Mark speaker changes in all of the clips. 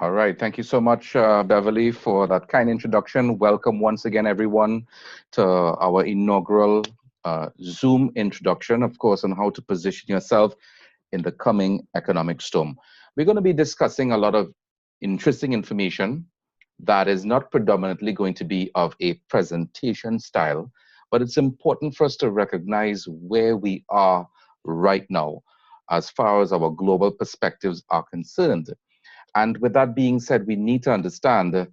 Speaker 1: All right. Thank you so much, Beverly, for that kind introduction. Welcome once again, everyone, to our inaugural Zoom introduction, of course, on how to position yourself in the coming economic storm. We're going to be discussing a lot of interesting information that is not predominantly going to be of a presentation style, but it's important for us to recognize where we are right now as far as our global perspectives are concerned. And with that being said, we need to understand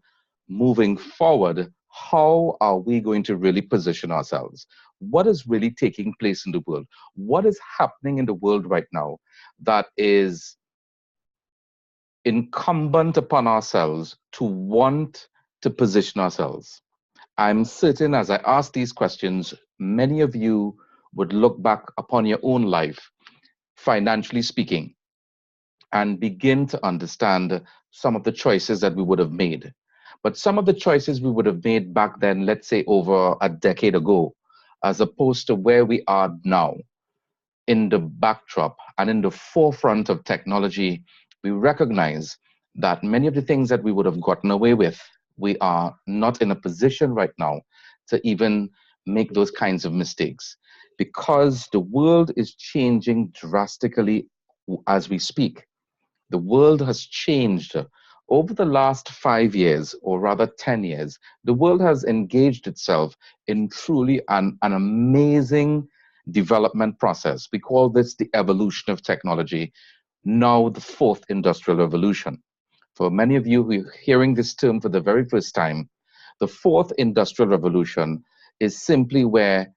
Speaker 1: moving forward, how are we going to really position ourselves? What is really taking place in the world? What is happening in the world right now that is incumbent upon ourselves to want to position ourselves? I'm certain as I ask these questions, many of you would look back upon your own life, financially speaking, and begin to understand some of the choices that we would have made. But some of the choices we would have made back then, let's say over a decade ago, as opposed to where we are now, in the backdrop and in the forefront of technology, we recognize that many of the things that we would have gotten away with, we are not in a position right now to even make those kinds of mistakes because the world is changing drastically as we speak. The world has changed over the last 5 years, or rather 10 years. The world has engaged itself in truly an amazing development process. We call this the evolution of technology, now the fourth industrial revolution. For many of you who are hearing this term for the very first time, the fourth industrial revolution is simply where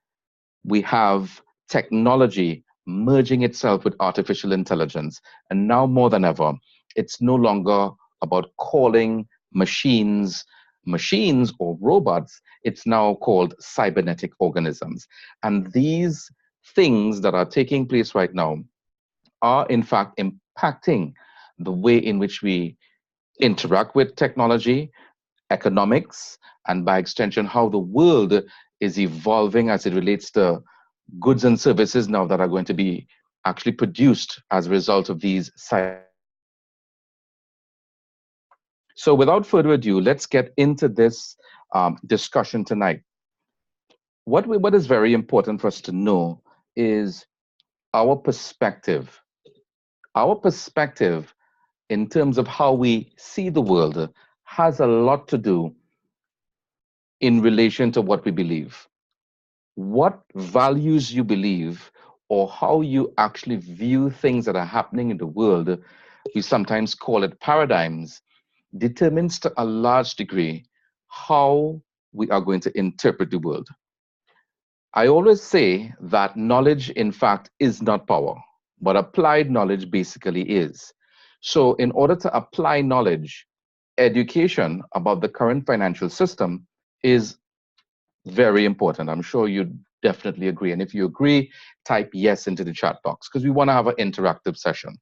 Speaker 1: we have technology merging itself with artificial intelligence. And now more than ever, it's no longer about calling machines or robots. It's now called cybernetic organisms. And these things that are taking place right now are, in fact, impacting the way in which we interact with technology, economics, and by extension, how the world is evolving as it relates to goods and services now that are going to be actually produced as a result of these cybernetic organisms. So, without further ado, let's get into this discussion tonight. What is very important for us to know is our perspective. Our perspective in terms of how we see the world has a lot to do in relation to what we believe. What values you believe or how you actually view things that are happening in the world, we sometimes call it paradigms, determines to a large degree how we are going to interpret the world. I always say that knowledge, in fact, is not power, but applied knowledge basically is. So, in order to apply knowledge, education about the current financial system is very important. I'm sure you definitely agree. And if you agree, type yes into the chat box because we want to have an interactive session.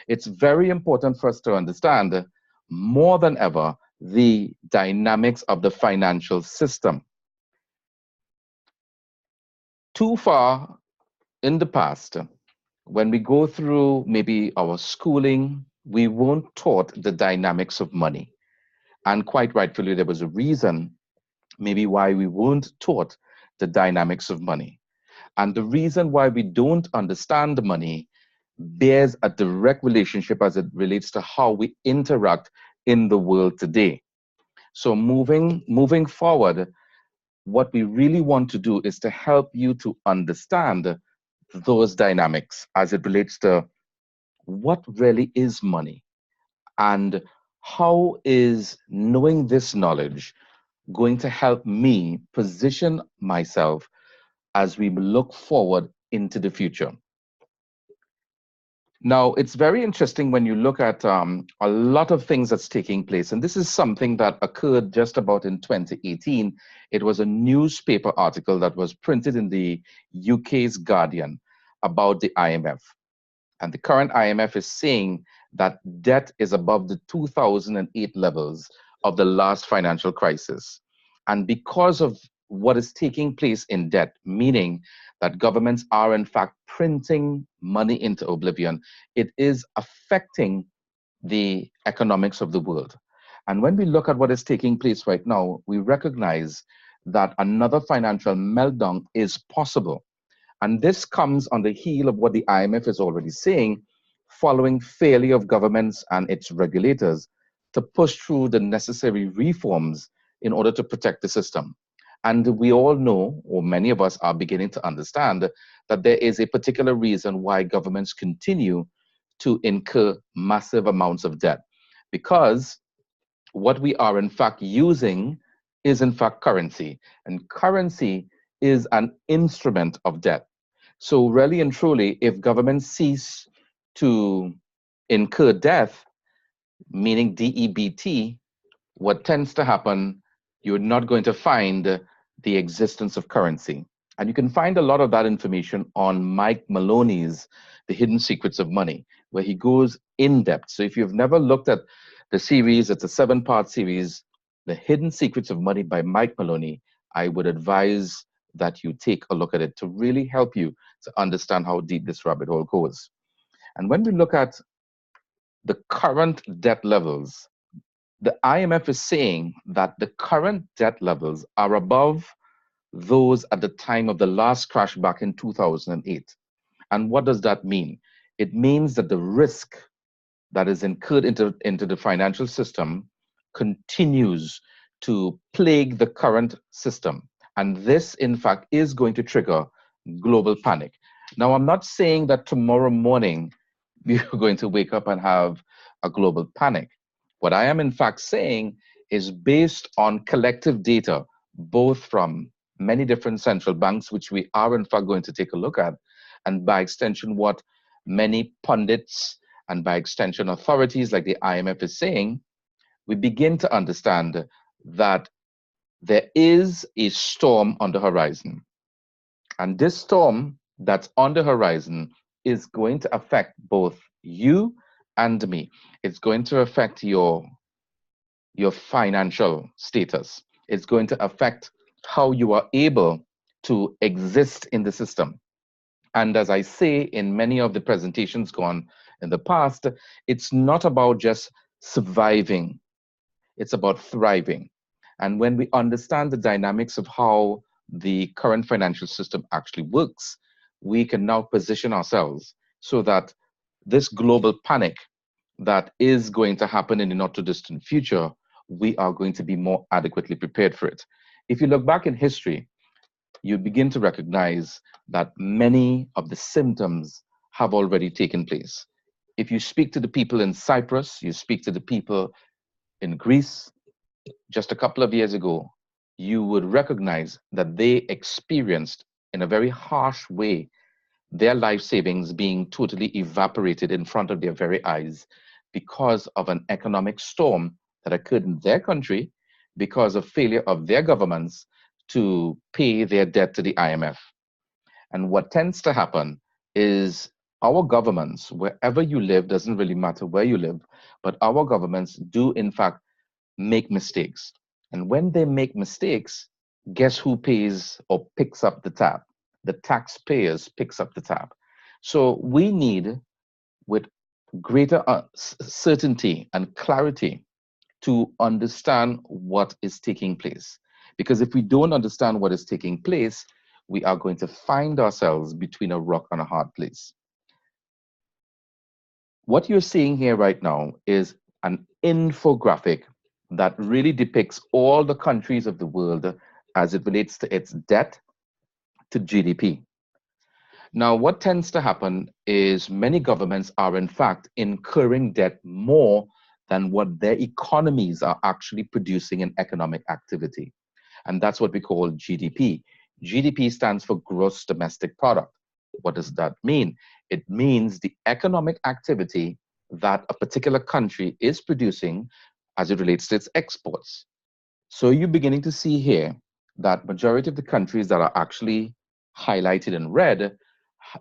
Speaker 1: It's very important for us to understand more than ever the dynamics of the financial system. Too far in the past, when we go through maybe our schooling, we weren't taught the dynamics of money. And quite rightfully, there was a reason maybe why we weren't taught the dynamics of money. And the reason why we don't understand money bears a direct relationship as it relates to how we interact in the world today. So moving forward, what we really want to do is to help you to understand those dynamics as it relates to what really is money and how is knowing this knowledge going to help me position myself as we look forward into the future. Now, it's very interesting when you look at a lot of things that's taking place. And this is something that occurred just about in 2018. It was a newspaper article that was printed in the UK's Guardian about the IMF. And the current IMF is saying that debt is above the 2008 levels of the last financial crisis. And because of what is taking place in debt, meaning that governments are in fact printing money into oblivion, it is affecting the economics of the world. And when we look at what is taking place right now, we recognize that another financial meltdown is possible. And this comes on the heel of what the IMF is already saying, following failure of governments and its regulators to push through the necessary reforms in order to protect the system. And we all know, or many of us are beginning to understand, that there is a particular reason why governments continue to incur massive amounts of debt. Because what we are in fact using is in fact currency, and currency is an instrument of debt. So, really and truly, if governments cease to incur debt, meaning DEBT, what tends to happen, you're not going to find the existence of currency. And you can find a lot of that information on Mike Maloney's The Hidden Secrets of Money, where he goes in depth. So if you've never looked at the series, it's a 7-part series, The Hidden Secrets of Money by Mike Maloney, I would advise that you take a look at it to really help you to understand how deep this rabbit hole goes. And when we look at the current debt levels, the IMF is saying that the current debt levels are above those at the time of the last crash back in 2008. And what does that mean? It means that the risk that is incurred into the financial system continues to plague the current system. And this, in fact, is going to trigger global panic. Now, I'm not saying that tomorrow morning we're going to wake up and have a global panic. What I am, in fact, saying is based on collective data, both from many different central banks, which we are, in fact, going to take a look at, and by extension, what many pundits and by extension authorities like the IMF is saying, we begin to understand that there is a storm on the horizon. And this storm that's on the horizon is going to affect both you and me. It's going to affect your financial status. It's going to affect how you are able to exist in the system. And as I say in many of the presentations gone in the past, it's not about just surviving, it's about thriving. And when we understand the dynamics of how the current financial system actually works, we can now position ourselves so that this global panic that is going to happen in the not too distant future, we are going to be more adequately prepared for it. If you look back in history, you begin to recognize that many of the symptoms have already taken place. If you speak to the people in Cyprus, you speak to the people in Greece just a couple of years ago, you would recognize that they experienced in a very harsh way their life savings being totally evaporated in front of their very eyes because of an economic storm that occurred in their country because of failure of their governments to pay their debt to the IMF. And what tends to happen is our governments, wherever you live, doesn't really matter where you live, but our governments do, in fact, make mistakes. And when they make mistakes, guess who pays or picks up the tab? The taxpayers picks up the tab. So we need, with greater certainty and clarity, to understand what is taking place. Because if we don't understand what is taking place, we are going to find ourselves between a rock and a hard place. What you're seeing here right now is an infographic that really depicts all the countries of the world as it relates to its debt to GDP. Now, what tends to happen is many governments are, in fact, incurring debt more than what their economies are actually producing in economic activity. And that's what we call GDP. GDP stands for gross domestic product. What does that mean? It means the economic activity that a particular country is producing as it relates to its exports. So you're beginning to see here that majority of the countries that are actually highlighted in red,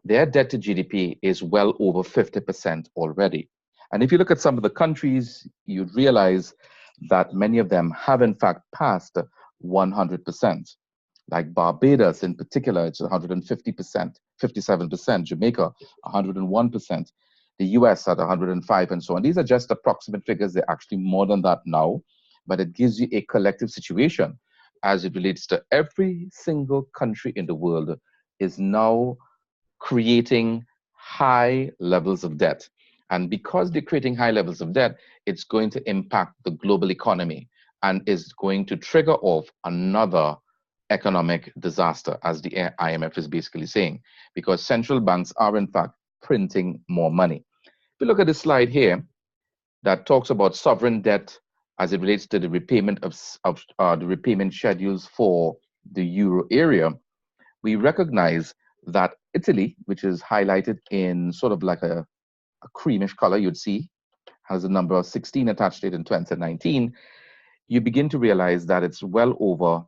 Speaker 1: their debt to GDP is well over 50% already. And if you look at some of the countries, you'd realize that many of them have in fact passed 100%. Like Barbados in particular, it's 150%, 57%, Jamaica, 101%. the US at 105 and so on. These are just approximate figures. They're actually more than that now, but it gives you a collective situation as it relates to every single country in the world is now creating high levels of debt. And because they're creating high levels of debt, it's going to impact the global economy and is going to trigger off another economic disaster, as the IMF is basically saying, because central banks are in fact printing more money. If you look at this slide here that talks about sovereign debt as it relates to the repayment of the repayment schedules for the euro area, we recognize that Italy, which is highlighted in sort of like a creamish color, you'd see, has a number of 16 attached to it in 2019, you begin to realize that it's well over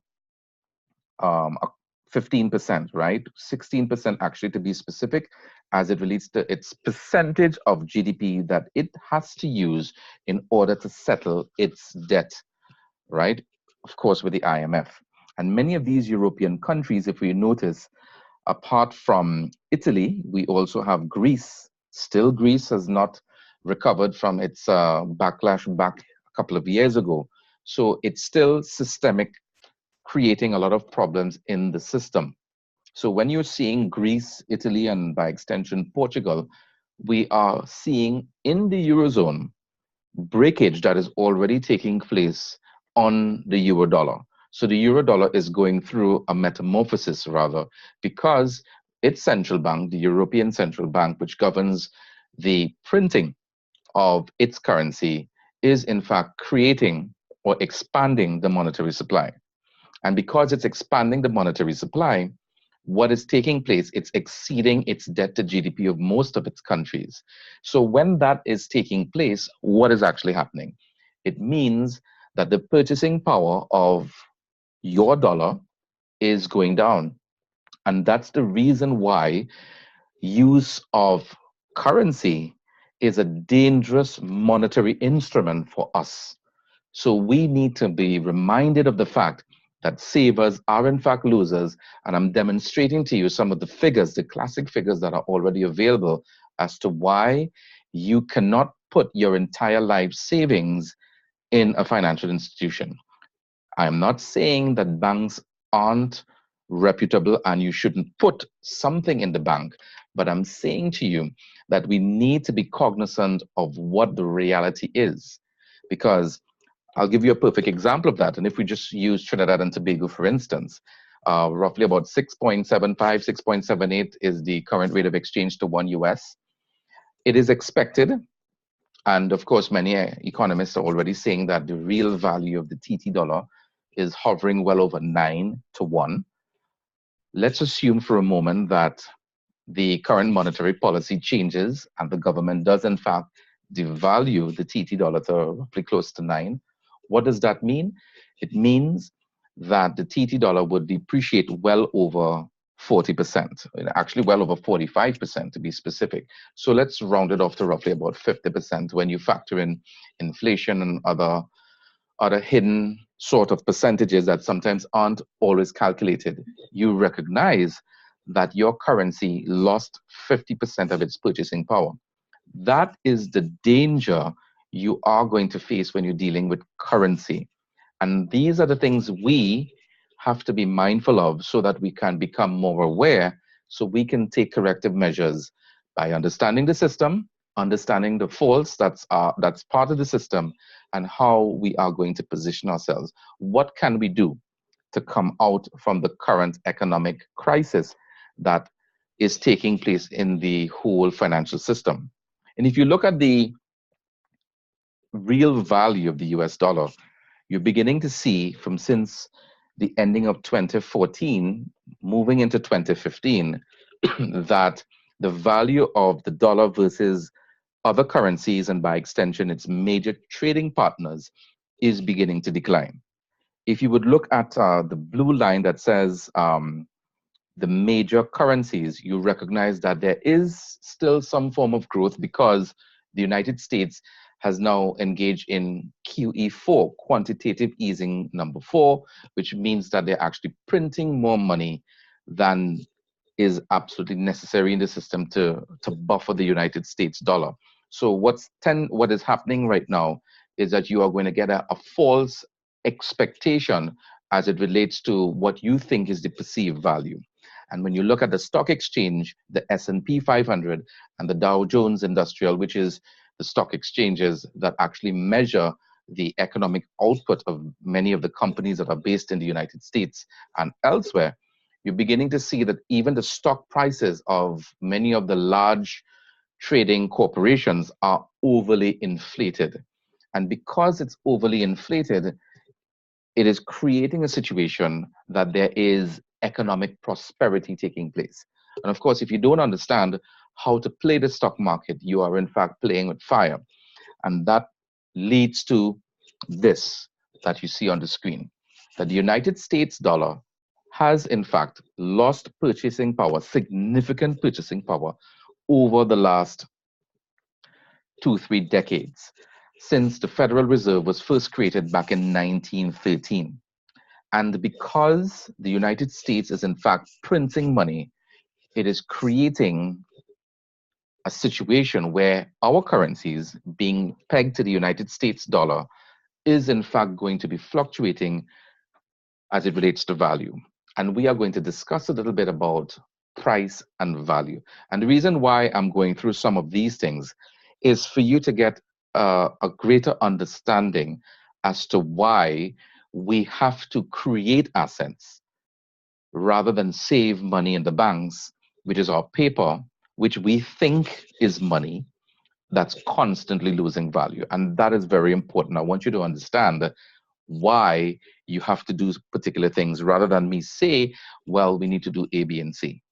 Speaker 1: 15%, right? 16% actually, to be specific, as it relates to its percentage of GDP that it has to use in order to settle its debt, right? Of course, with the IMF. And many of these European countries, if we notice, apart from Italy, we also have Greece. Still, Greece has not recovered from its backlash back a couple of years ago. So it's still systemic, creating a lot of problems in the system. So when you're seeing Greece, Italy, and by extension, Portugal, we are seeing in the Eurozone breakage that is already taking place on the euro dollar. So the euro dollar is going through a metamorphosis, rather, because its central bank, the European Central Bank, which governs the printing of its currency, is in fact creating or expanding the monetary supply. And because it's expanding the monetary supply, what is taking place, it's exceeding its debt to GDP of most of its countries. So when that is taking place, what is actually happening? It means that the purchasing power of your dollar is going down. And that's the reason why use of currency is a dangerous monetary instrument for us. So we need to be reminded of the fact that savers are in fact losers. And I'm demonstrating to you some of the figures, the classic figures that are already available as to why you cannot put your entire life savings in a financial institution. I'm not saying that banks aren't reputable and you shouldn't put something in the bank, but I'm saying to you that we need to be cognizant of what the reality is. Because I'll give you a perfect example of that. And if we just use Trinidad and Tobago, for instance, roughly about 6.75, 6.78 is the current rate of exchange to one US. It is expected, and of course, many economists are already saying that the real value of the TT dollar is hovering well over 9 to 1. Let's assume for a moment that the current monetary policy changes and the government does, in fact, devalue the TT dollar to roughly close to 9. What does that mean? It means that the TT dollar would depreciate well over 40%, actually well over 45% to be specific. So let's round it off to roughly about 50% when you factor in inflation and other hidden sort of percentages that sometimes aren't always calculated. You recognize that your currency lost 50% of its purchasing power. That is the danger you are going to face when you're dealing with currency. And these are the things we have to be mindful of so that we can become more aware, so we can take corrective measures by understanding the system, understanding the faults that's part of the system, and how we are going to position ourselves. What can we do to come out from the current economic crisis that is taking place in the whole financial system? And if you look at the real value of the US dollar, you're beginning to see from since the ending of 2014, moving into 2015, that the value of the dollar versus other currencies, and by extension, its major trading partners, is beginning to decline. If you would look at the blue line that says the major currencies, you recognize that there is still some form of growth because the United States has now engaged in QE4, quantitative easing number 4, which means that they're actually printing more money than is absolutely necessary in the system to buffer the United States dollar. So what is happening right now is that you are going to get a false expectation as it relates to what you think is the perceived value. And when you look at the stock exchange, the S&P 500 and the Dow Jones Industrial, which is the stock exchanges that actually measure the economic output of many of the companies that are based in the United States and elsewhere, you're beginning to see that even the stock prices of many of the large trading corporations are overly inflated. And because it's overly inflated, it is creating a situation that there is economic prosperity taking place. And of course, if you don't understand how to play the stock market, you are in fact playing with fire. And that leads to this that you see on the screen, that the United States dollar has in fact lost purchasing power, significant purchasing power over the last 2, 3 decades since the Federal Reserve was first created back in 1913. And because the United States is in fact printing money, it is creating a situation where our currencies being pegged to the United States dollar is in fact going to be fluctuating as it relates to value. And we are going to discuss a little bit about price and value. And the reason why I'm going through some of these things is for you to get a greater understanding as to why we have to create assets rather than save money in the banks, which is our paper, which we think is money that's constantly losing value. And that is very important. I want you to understand why you have to do particular things rather than me say, well, we need to do A, B, and C.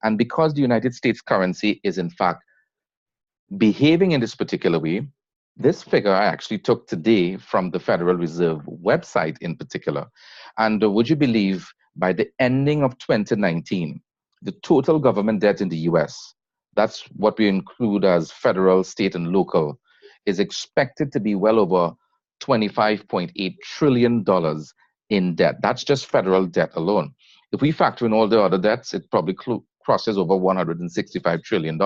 Speaker 1: And because the United States currency is in fact behaving in this particular way, this figure I actually took today from the Federal Reserve website in particular. And would you believe by the ending of 2019, the total government debt in the US, that's what we include as federal, state, and local, is expected to be well over $25.8 trillion in debt. That's just federal debt alone. If we factor in all the other debts, it probably crosses over $165 trillion.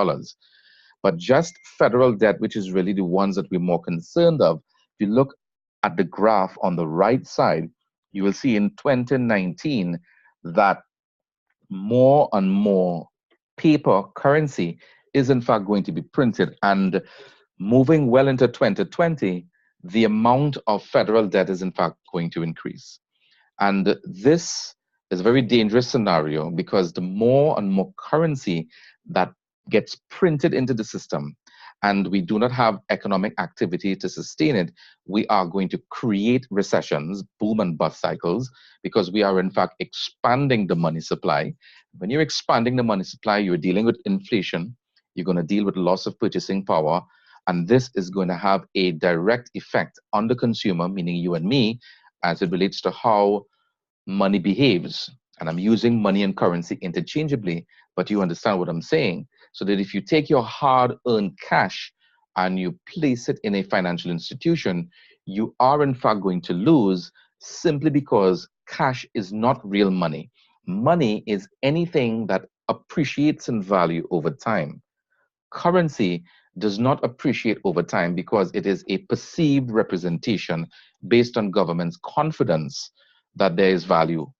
Speaker 1: But just federal debt, which is really the ones that we're more concerned of, if you look at the graph on the right side, you will see in 2019 that more and more paper currency is in fact going to be printed. And moving well into 2020, the amount of federal debt is in fact going to increase. And this is a very dangerous scenario because the more and more currency that gets printed into the system and we do not have economic activity to sustain it, we are going to create recessions, boom and bust cycles, because we are in fact expanding the money supply. When you're expanding the money supply, you're dealing with inflation, you're going to deal with loss of purchasing power, and this is going to have a direct effect on the consumer, meaning you and me, as it relates to how money behaves. And I'm using money and currency interchangeably, but you understand what I'm saying. So that if you take your hard-earned cash and you place it in a financial institution, you are in fact going to lose simply because cash is not real money. Money is anything that appreciates in value over time. Currency does not appreciate over time because it is a perceived representation based on government's confidence that there is value.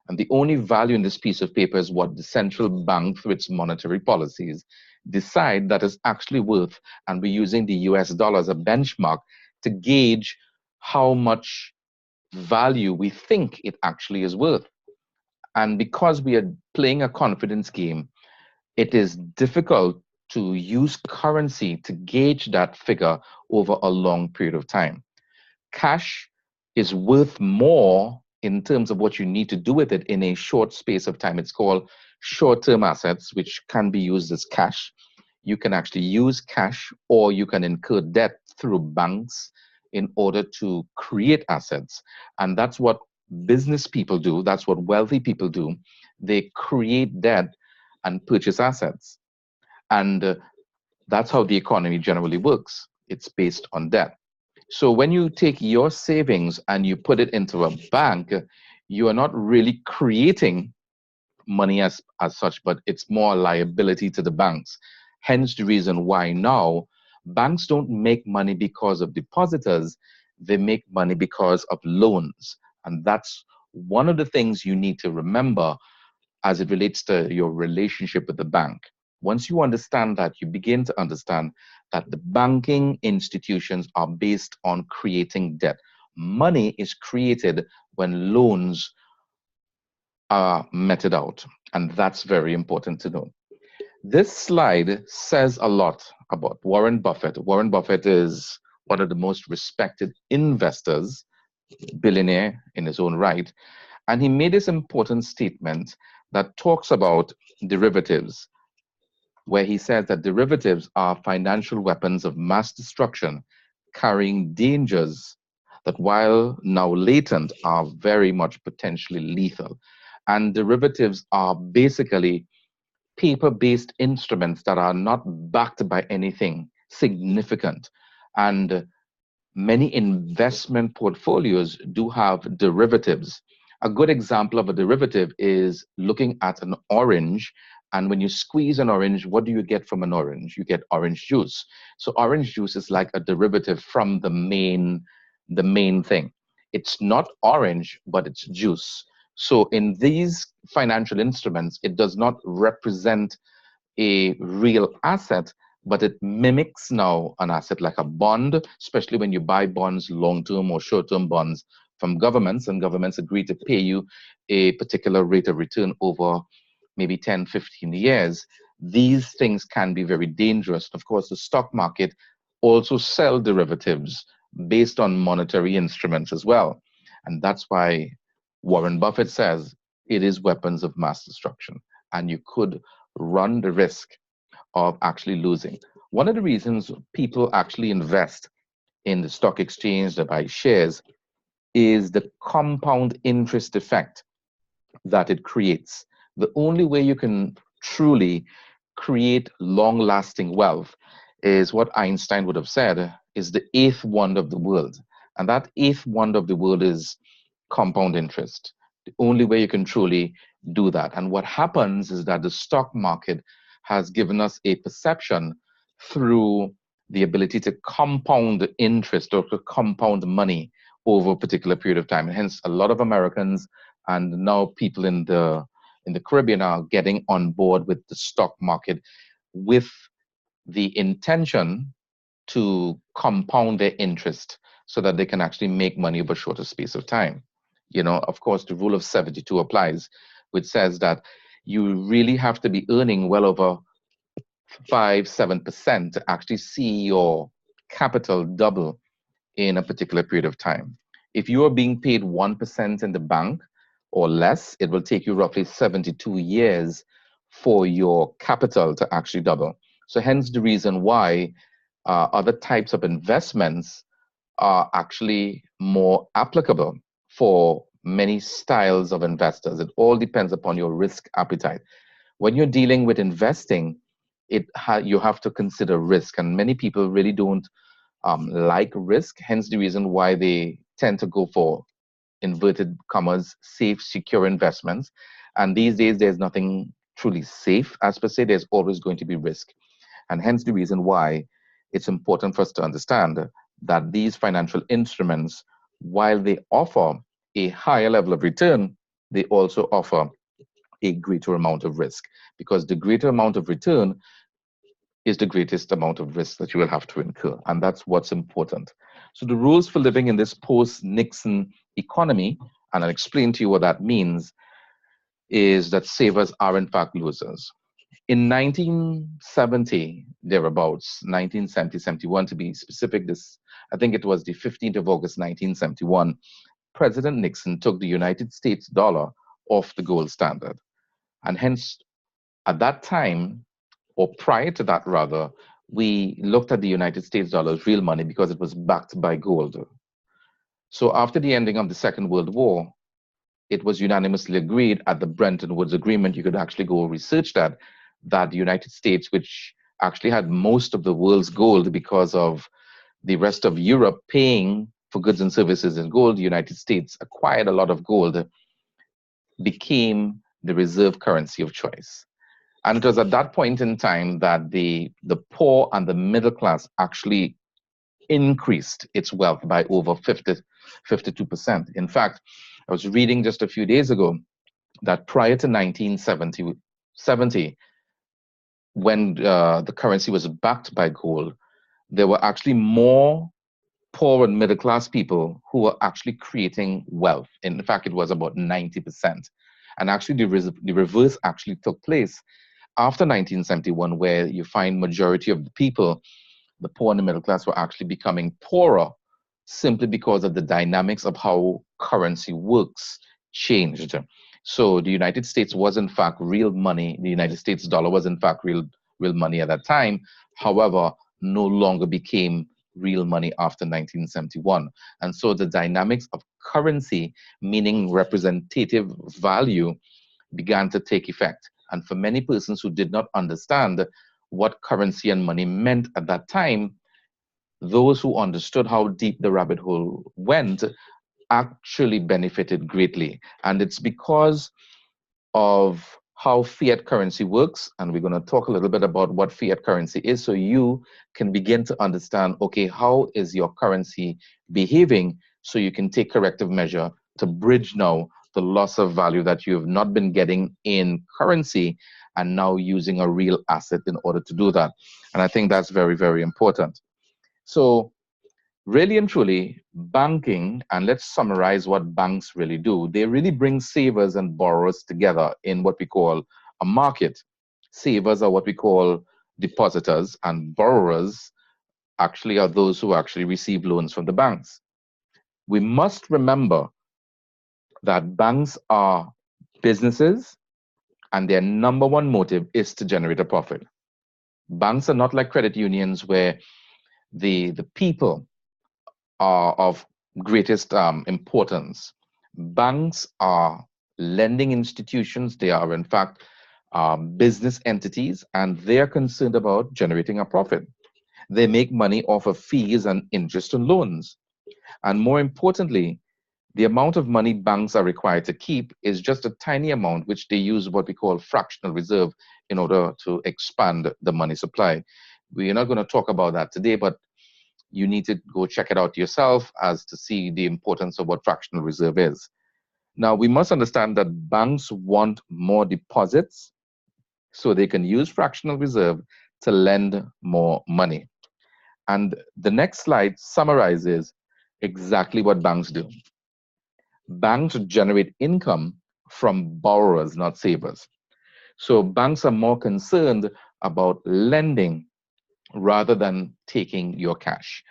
Speaker 1: And the only value in this piece of paper is what the central bank, through its monetary policies, decide that is actually worth. And we're using the US dollar as a benchmark to gauge how much value we think it actually is worth. And because we are playing a confidence game, it is difficult to use currency to gauge that figure over a long period of time. Cash is worth more in terms of what you need to do with it in a short space of time. It's called short-term assets, which can be used as cash. You can actually use cash or you can incur debt through banks in order to create assets. And that's what business people do. That's what wealthy people do. They create debt and purchase assets. And that's how the economy generally works. It's based on debt. So when you take your savings and you put it into a bank, you are not really creating money as such, but it's more a liability to the banks. Hence the reason why now banks don't make money because of depositors, they make money because of loans. And that's one of the things you need to remember as it relates to your relationship with the bank. Once you understand that, you begin to understand that the banking institutions are based on creating debt. Money is created when loans are meted out. And that's very important to know. This slide says a lot about Warren Buffett. Warren Buffett is one of the most respected investors, billionaire in his own right. And he made this important statement that talks about derivatives, where he says that derivatives are financial weapons of mass destruction, carrying dangers that, while now latent, are very much potentially lethal. And derivatives are basically paper-based instruments that are not backed by anything significant. And many investment portfolios do have derivatives. A good example of a derivative is looking at an orange. And when you squeeze an orange, what do you get from an orange? You get orange juice. So orange juice is like a derivative from the main thing. It's not orange, but it's juice. So in these financial instruments, it does not represent a real asset, but it mimics now an asset like a bond, especially when you buy bonds, long-term or short-term bonds from governments, and governments agree to pay you a particular rate of return over maybe 10, 15 years. These things can be very dangerous. Of course, the stock market also sell derivatives based on monetary instruments as well. And that's why Warren Buffett says it is weapons of mass destruction. And you could run the risk of actually losing. One of the reasons people actually invest in the stock exchange, they buy shares, is the compound interest effect that it creates. The only way you can truly create long lasting wealth is what Einstein would have said is the eighth wonder of the world. And that eighth wonder of the world is compound interest. The only way you can truly do that. And what happens is that the stock market has given us a perception through the ability to compound interest or to compound money over a particular period of time. And hence, a lot of Americans and now people in the Caribbean are getting on board with the stock market with the intention to compound their interest so that they can actually make money over a shorter space of time. You know, of course, the rule of 72 applies, which says that you really have to be earning well over 5, 7% to actually see your capital double in a particular period of time. If you are being paid 1% in the bank or less, it will take you roughly 72 years for your capital to actually double. So hence the reason why other types of investments are actually more applicable for many styles of investors. It all depends upon your risk appetite. When you're dealing with investing, you have to consider risk, and many people really don't like risk, hence the reason why they tend to go for inverted commas, safe, secure investments. And these days, there's nothing truly safe. As per se, there's always going to be risk. And hence the reason why it's important for us to understand that these financial instruments, while they offer a higher level of return, they also offer a greater amount of risk, because the greater amount of return is the greatest amount of risk that you will have to incur. And that's what's important. So the rules for living in this post-Nixon economy, and I'll explain to you what that means, is that savers are in fact losers. In 1970, thereabouts, 1970, 71 to be specific, I think it was the 15th of August, 1971, President Nixon took the United States dollar off the gold standard. And hence, at that time, or prior to that rather, we looked at the United States dollar as real money because it was backed by gold. So after the ending of the Second World War, it was unanimously agreed at the Bretton Woods Agreement, you could actually go research that the United States, which actually had most of the world's gold because of the rest of Europe paying for goods and services in gold, the United States acquired a lot of gold, became the reserve currency of choice. And it was at that point in time that the poor and the middle class actually increased its wealth by over 52%. In fact, I was reading just a few days ago that prior to 1970, when the currency was backed by gold, there were actually more poor and middle class people who were actually creating wealth. In fact, it was about 90%. And actually, the reverse actually took place after 1971, where you find majority of the people, the poor and the middle class, were actually becoming poorer simply because of the dynamics of how currency works changed. So the United States was in fact real money. The United States dollar was in fact real money at that time. However, no longer became real money after 1971. And so the dynamics of currency, meaning representative value, began to take effect. And for many persons who did not understand what currency and money meant at that time, those who understood how deep the rabbit hole went actually benefited greatly. And it's because of how fiat currency works. And we're going to talk a little bit about what fiat currency is so you can begin to understand, okay, how is your currency behaving so you can take corrective measure to bridge now the loss of value that you have not been getting in currency and now using a real asset in order to do that. And I think that's very, very important. So really and truly, banking, and let's summarize what banks really do. They really bring savers and borrowers together in what we call a market. Savers are what we call depositors, and borrowers actually are those who actually receive loans from the banks. We must remember that banks are businesses, and their number one motive is to generate a profit. Banks are not like credit unions where the people are of greatest importance. Banks are lending institutions. They are, in fact, business entities, and they are concerned about generating a profit. They make money off of fees and interest on loans. And more importantly, the amount of money banks are required to keep is just a tiny amount, which they use what we call fractional reserve in order to expand the money supply. We're not going to talk about that today, but you need to go check it out yourself as to see the importance of what fractional reserve is. Now, we must understand that banks want more deposits so they can use fractional reserve to lend more money. And the next slide summarizes exactly what banks do. Banks generate income from borrowers, not savers. So banks are more concerned about lending rather than taking your cash.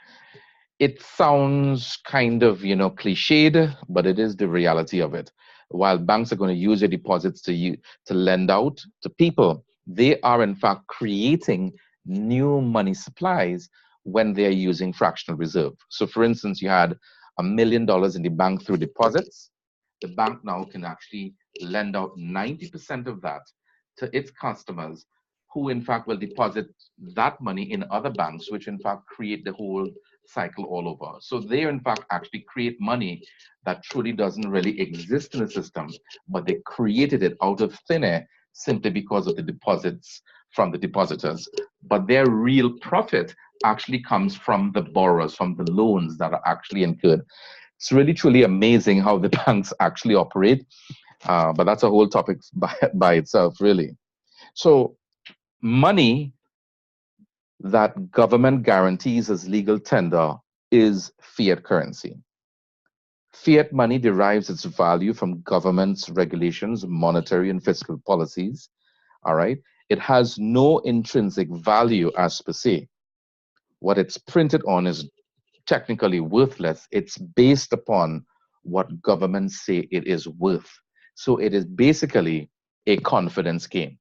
Speaker 1: It sounds kind of, cliched, but it is the reality of it. While banks are going to use your deposits to lend out to people, they are in fact creating new money supplies when they're using fractional reserve. So for instance, you had $1 million in the bank through deposits. The bank now can actually lend out 90% of that to its customers, who in fact will deposit that money in other banks, which in fact create the whole cycle all over. So they in fact actually create money that truly doesn't really exist in the system, but they created it out of thin air simply because of the deposits from the depositors. But their real profit actually comes from the borrowers, from the loans that are actually incurred. It's really truly amazing how the banks actually operate, but that's a whole topic by itself, really. So money that government guarantees as legal tender is fiat currency. Fiat money derives its value from government's regulations, monetary and fiscal policies. All right. It has no intrinsic value as per se. What it's printed on is technically worthless. It's based upon what governments say it is worth. So it is basically a confidence game.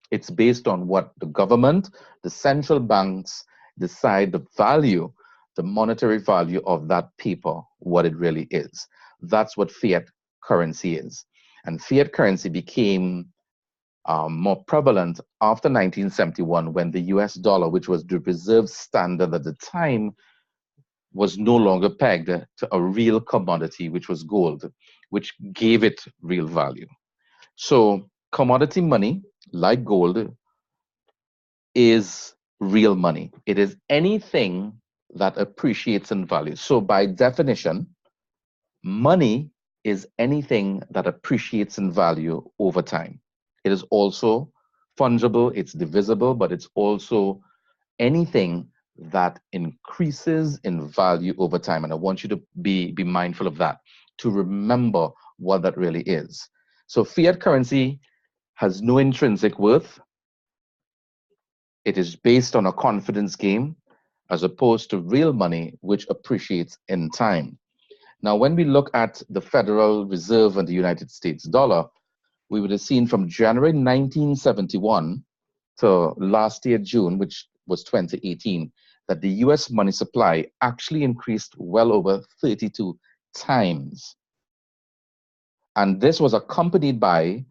Speaker 1: It's based on what the government, the central banks decide the value, the monetary value of that paper, what it really is. That's what fiat currency is. And fiat currency became more prevalent after 1971 when the US dollar, which was the reserve standard at the time, was no longer pegged to a real commodity, which was gold, which gave it real value. So commodity money, like gold, is real money. It is anything that appreciates in value. So by definition, money is anything that appreciates in value over time. It is also fungible, it's divisible, but it's also anything that increases in value over time. And I want you to be mindful of that, to remember what that really is. So fiat currency has no intrinsic worth. It is based on a confidence game as opposed to real money, which appreciates in time. Now, when we look at the Federal Reserve and the United States dollar, we would have seen from January 1971 to last year, June, which was 2018, that the US money supply actually increased well over 32 times. And this was accompanied by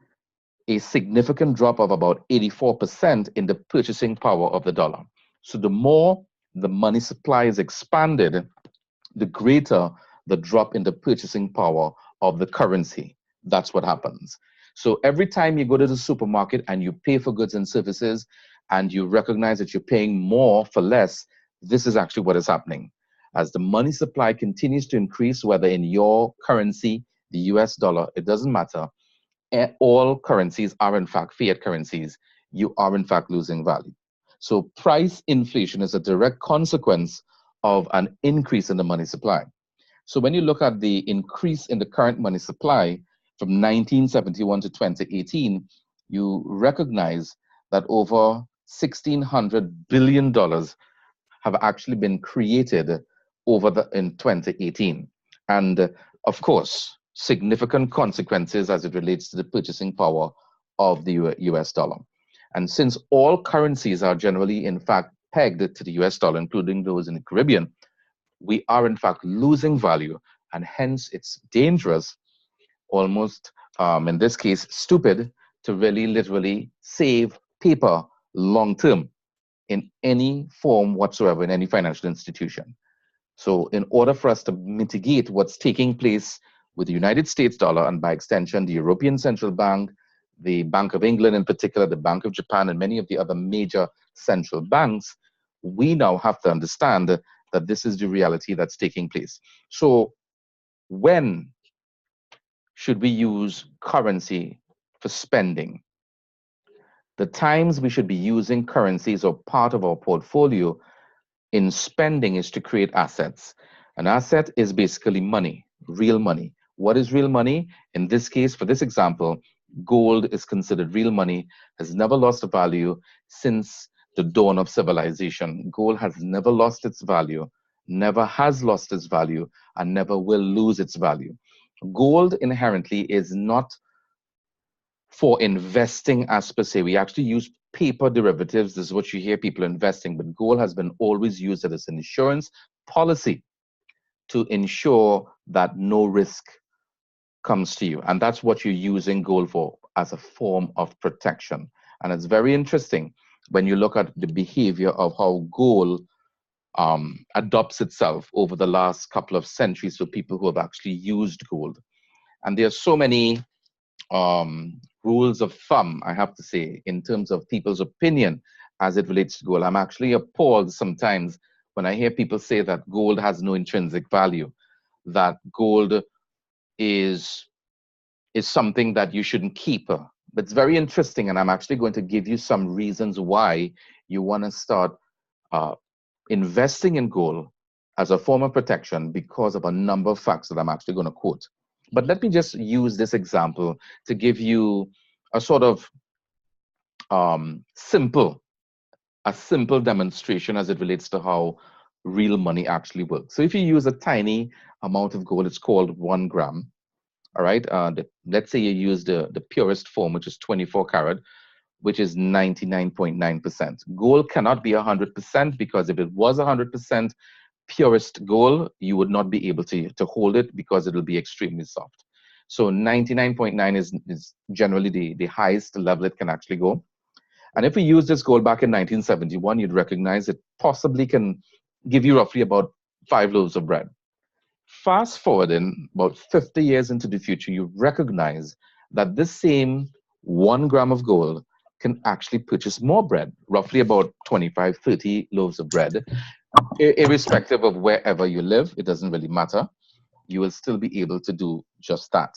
Speaker 1: a significant drop of about 84% in the purchasing power of the dollar. So the more the money supply is expanded, the greater the drop in the purchasing power of the currency. That's what happens. So every time you go to the supermarket and you pay for goods and services and you recognize that you're paying more for less, this is actually what is happening. As the money supply continues to increase, whether in your currency, the US dollar, it doesn't matter, all currencies are in fact fiat currencies, you are in fact losing value. So price inflation is a direct consequence of an increase in the money supply. So when you look at the increase in the current money supply from 1971 to 2018, you recognize that over $1,600 billion have actually been created over the in 2018. And of course, significant consequences as it relates to the purchasing power of the US dollar. And since all currencies are generally, in fact, pegged to the US dollar, including those in the Caribbean, we are in fact losing value, and hence it's dangerous, almost in this case stupid, to really literally save paper long term in any form whatsoever in any financial institution. So in order for us to mitigate what's taking place with the United States dollar, and by extension the European Central Bank, the Bank of England in particular, the Bank of Japan, and many of the other major central banks, we now have to understand that this is the reality that's taking place. So when should we use currency for spending? The times we should be using currencies or part of our portfolio in spending is to create assets. An asset is basically money, real money. What is real money? In this case, for this example, gold is considered real money, has never lost value since the dawn of civilization. Gold has never lost its value, never has lost its value, and never will lose its value. Gold inherently is not for investing as per se. We actually use paper derivatives. This is what you hear people investing, but gold has been always used as an insurance policy to ensure that no risk comes to you. And that's what you're using gold for, as a form of protection. And it's very interesting when you look at the behavior of how gold adopts itself over the last couple of centuries for people who have actually used gold. And there are so many rules of thumb, I have to say, in terms of people's opinion as it relates to gold. I'm actually appalled sometimes when I hear people say that gold has no intrinsic value, that gold is something that you shouldn't keep. But it's very interesting, and I'm actually going to give you some reasons why you want to start uh, investing in gold as a form of protection because of a number of facts that I'm actually going to quote. But let me just use this example to give you a sort of um, simple, a simple demonstration as it relates to how real money actually works. So if you use a tiny amount of gold, it's called 1 gram. All right. Let's say you use the purest form, which is 24 karat, which is 99.9%. Gold cannot be 100% because if it was 100% purest gold, you would not be able to hold it because it'll be extremely soft. So 99.9 is generally the highest level it can actually go. And if we use this gold back in 1971, you'd recognize it possibly can give you roughly about 5 loaves of bread. Fast forwarding about 50 years into the future, you recognize that this same 1 gram of gold can actually purchase more bread, roughly about 25, 30 loaves of bread, irrespective of wherever you live. It doesn't really matter. You will still be able to do just that.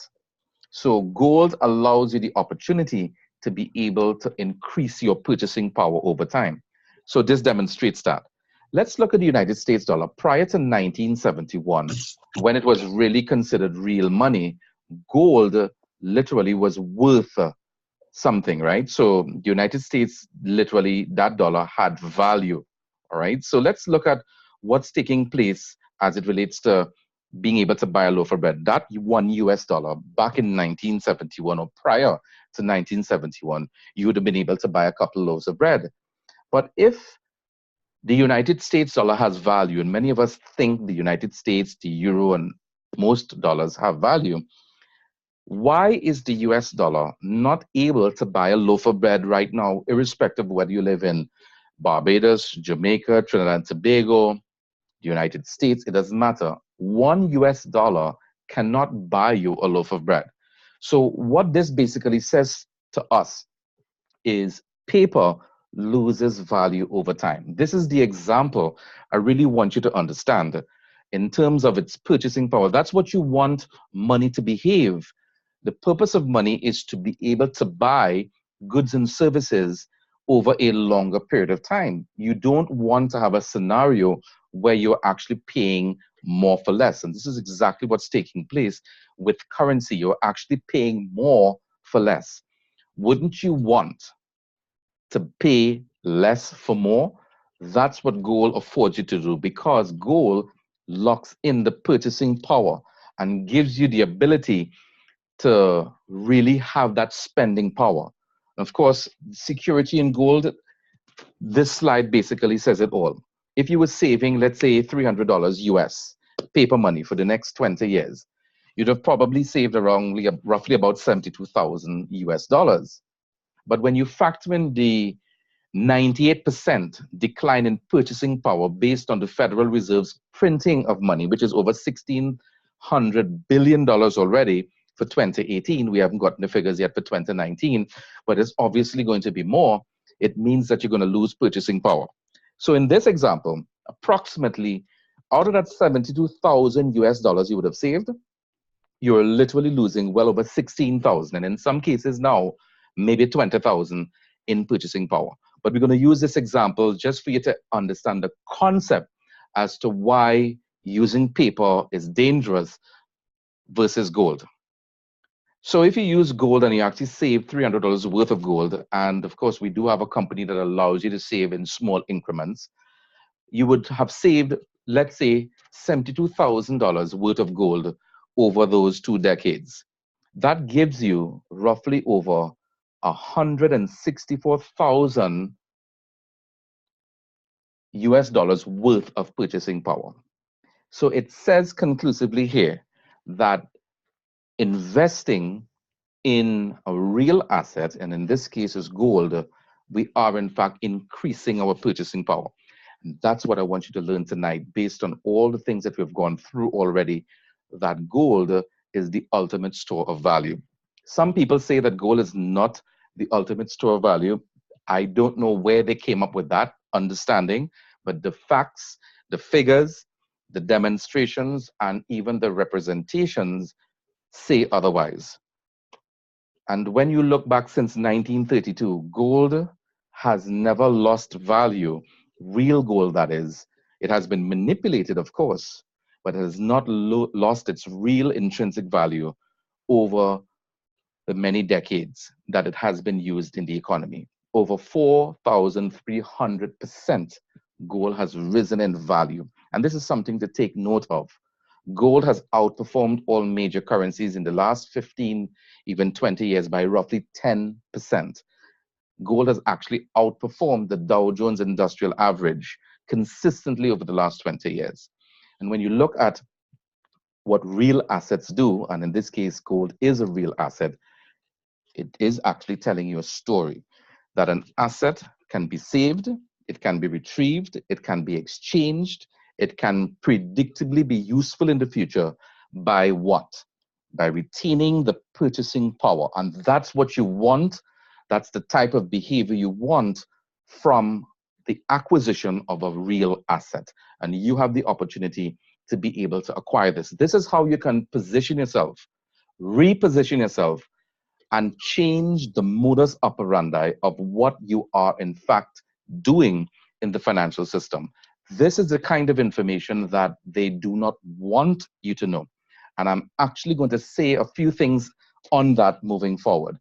Speaker 1: So gold allows you the opportunity to be able to increase your purchasing power over time. So this demonstrates that. Let's look at the United States dollar. Prior to 1971, when it was really considered real money, gold literally was worth something, right? So the United States, literally, that dollar had value. All right. So let's look at what's taking place as it relates to being able to buy a loaf of bread. That $1 back in 1971 or prior to 1971, you would have been able to buy a couple of loaves of bread. But if the United States dollar has value, and many of us think the United States, the euro, and most dollars have value, why is the US dollar not able to buy a loaf of bread right now, irrespective of whether you live in Barbados, Jamaica, Trinidad and Tobago, the United States? It doesn't matter. $1 cannot buy you a loaf of bread. So, what this basically says to us is paper loses value over time. This is the example I really want you to understand in terms of its purchasing power. That's what you want money to behave. The purpose of money is to be able to buy goods and services over a longer period of time. You don't want to have a scenario where you're actually paying more for less. And this is exactly what's taking place with currency. You're actually paying more for less. Wouldn't you want to pay less for more? That's what gold affords you to do, because gold locks in the purchasing power and gives you the ability to really have that spending power. Of course, security in gold, this slide basically says it all. If you were saving, let's say, $300 US paper money for the next 20 years, you'd have probably saved around roughly about 72,000 US dollars. But when you factor in the 98% decline in purchasing power based on the Federal Reserve's printing of money, which is over $1,600 billion already for 2018. We haven't gotten the figures yet for 2019, but it's obviously going to be more. It means that you're going to lose purchasing power. So in this example, approximately out of that 72,000 US dollars you would have saved, you're literally losing well over 16,000, and in some cases now, maybe 20,000 in purchasing power. But we're going to use this example just for you to understand the concept as to why using paper is dangerous versus gold. So if you use gold and you actually save $300 worth of gold, and of course we do have a company that allows you to save in small increments, you would have saved, let's say, $72,000 worth of gold over those 2 decades. That gives you roughly over 164,000 US dollars worth of purchasing power. So it says conclusively here that investing in a real asset, and in this case is gold, we are in fact increasing our purchasing power. And that's what I want you to learn tonight, based on all the things that we've gone through already, that gold is the ultimate store of value. Some people say that gold is not the ultimate store of value. I don't know where they came up with that understanding, but the facts, the figures, the demonstrations, and even the representations say otherwise. And when you look back since 1932, gold has never lost value, real gold that is. It has been manipulated, of course, but it has not lost its real intrinsic value over the many decades that it has been used in the economy. Over 4,300% gold has risen in value. And this is something to take note of. Gold has outperformed all major currencies in the last 15, even 20 years by roughly 10%. Gold has actually outperformed the Dow Jones Industrial Average consistently over the last 20 years. And when you look at what real assets do, and in this case, gold is a real asset, it is actually telling you a story that an asset can be saved, it can be retrieved, it can be exchanged, it can predictably be useful in the future by what? by retaining the purchasing power. And that's what you want. That's the type of behavior you want from the acquisition of a real asset. And you have the opportunity to be able to acquire this. This is how you can position yourself, reposition yourself, and change the modus operandi of what you are in fact doing in the financial system. This is the kind of information that they do not want you to know. And I'm actually going to say a few things on that moving forward.